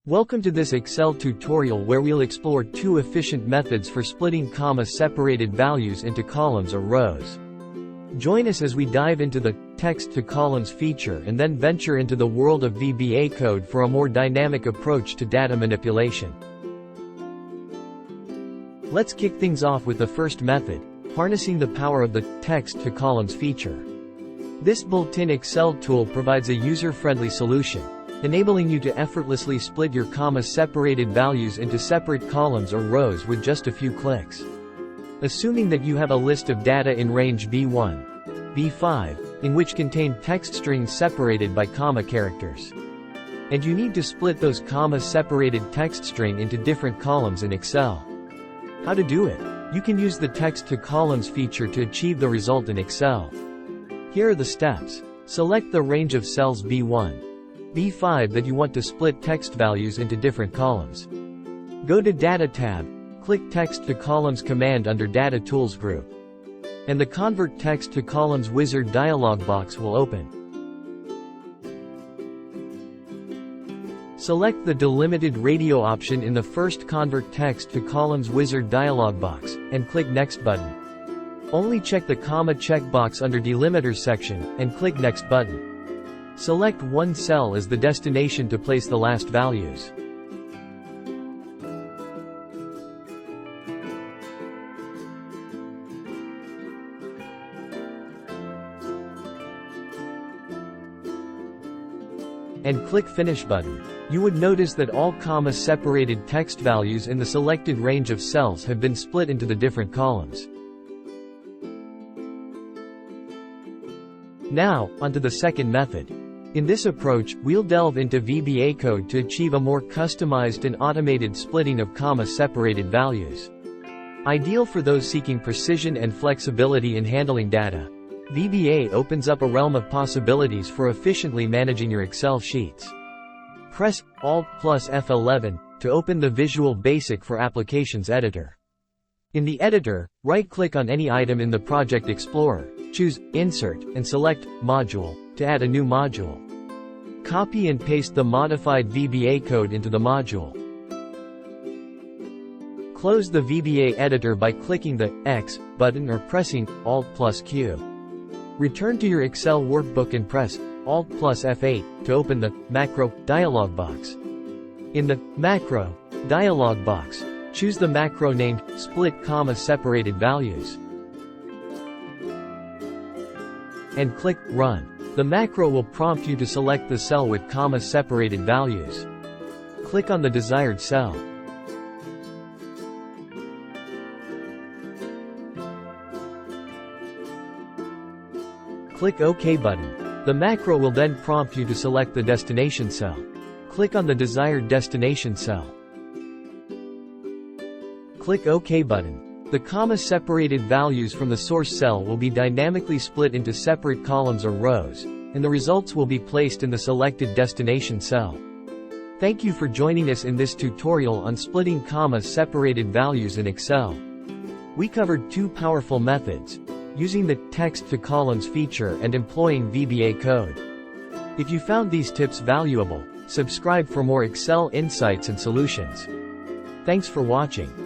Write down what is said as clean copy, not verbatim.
Welcome to this Excel tutorial where we'll explore two efficient methods for splitting comma-separated values into columns or rows. Join us as we dive into the text-to-columns feature and then venture into the world of VBA Code for a more dynamic approach to data manipulation. Let's kick things off with the first method, harnessing the power of the text-to-columns feature. This built-in Excel tool provides a user-friendly solution, enabling you to effortlessly split your comma-separated values into separate columns or rows with just a few clicks. Assuming that you have a list of data in range B1, B5, in which contain text strings separated by comma characters. And you need to split those comma-separated text string into different columns in Excel. How to do it? You can use the text-to-columns feature to achieve the result in Excel. Here are the steps. Select the range of cells B1, B5 that you want to split text values into different columns. Go to Data tab, click Text to Columns command under Data Tools group. And the Convert Text to Columns wizard dialog box will open. Select the delimited radio option in the first Convert Text to Columns wizard dialog box, and click Next button. Only check the comma checkbox under Delimiters section, and click Next button. Select one cell as the destination to place the last values. And click Finish button. You would notice that all comma-separated text values in the selected range of cells have been split into the different columns. Now, onto the second method. In this approach, we'll delve into VBA Code to achieve a more customized and automated splitting of comma-separated values. Ideal for those seeking precision and flexibility in handling data, VBA opens up a realm of possibilities for efficiently managing your Excel sheets. Press Alt plus F11 to open the Visual Basic for Applications editor. In the editor, right-click on any item in the Project Explorer, choose Insert, and select Module to add a new module. Copy and paste the modified VBA code into the module. Close the VBA editor by clicking the X button or pressing Alt plus Q. Return to your Excel workbook and press Alt plus F8 to open the Macro dialog box. In the Macro dialog box, choose the macro named Split Comma-Separated Values. And click Run. The macro will prompt you to select the cell with comma-separated values. Click on the desired cell. Click OK button. The macro will then prompt you to select the destination cell. Click on the desired destination cell. Click OK button. The comma-separated values from the source cell will be dynamically split into separate columns or rows, and the results will be placed in the selected destination cell. Thank you for joining us in this tutorial on splitting comma-separated values in Excel. We covered two powerful methods, using the text-to-columns feature and employing VBA Code. If you found these tips valuable, subscribe for more Excel insights and solutions. Thanks for watching.